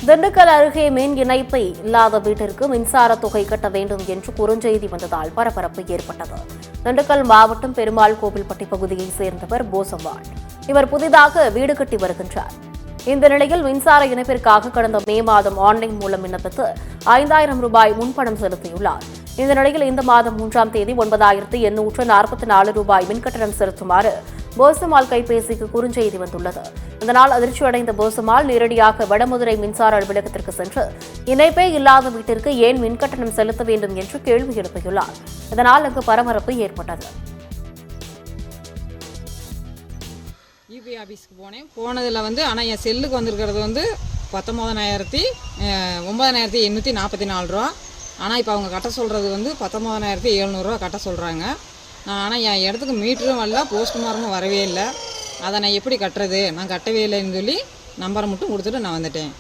திண்டுக்கல் அருகே மின் இணைப்பை இல்லாத வீட்டிற்கு மின்சார தொகை கட்ட வேண்டும் என்று குறுஞ்செய்தி வந்ததால் பரபரப்பு ஏற்பட்டது. திண்டுக்கல் மாவட்டம் பெருமாள் கோவில்பட்டி பகுதியைச் சேர்ந்தவர் போசம்மாள். இவர் புதிதாக வீடு கட்டி வருகின்றார். இந்த நிலையில் மின்சார இணைப்பிற்காக கடந்த மே மாதம் ஆன்லைன் மூலம் விண்ணப்பித்து 5000 ரூபாய் முன்பணம் செலுத்தியுள்ளார். இந்த நிலையில் இந்த மாதம் 3ஆம் தேதி 9844 ரூபாய் மின்கட்டணம் செலுத்துமாறு போசம்மாள் கைபேசிக்கு குறுஞ்செய்தி வந்துள்ளது. இதனால் அதிர்ச்சியடைந்த போசம்மாள் நேரடியாக வடமதுரை மின்சார அலுவலகத்திற்கு சென்று இணைப்பே இல்லாத வீட்டிற்கு ஏன் மின்கட்டணம் செலுத்த வேண்டும் என்று கேள்வி எழுப்பியுள்ளார். இதனால் அங்கு பரபரப்பு ஏற்பட்டது. யூபி ஆஃபீஸ்க்கு போனதில் ஆனால் என் செல்லுக்கு வந்திருக்கிறது 9844 ரூபா. ஆனால் இப்போ அவங்க கட்ட சொல்கிறது 19700 ரூபா கட்ட சொல்கிறாங்க. ஆனால் என் இடத்துக்கு மீட்டரும் வரல, போஸ்ட் மார்க்கும் வரவே இல்லை. அதை நான் எப்படி கட்டுறது? நான் கட்டவே இல்லைன்னு சொல்லி நம்பரை மட்டும் கொடுத்துட்டு நான் வந்துட்டேன்.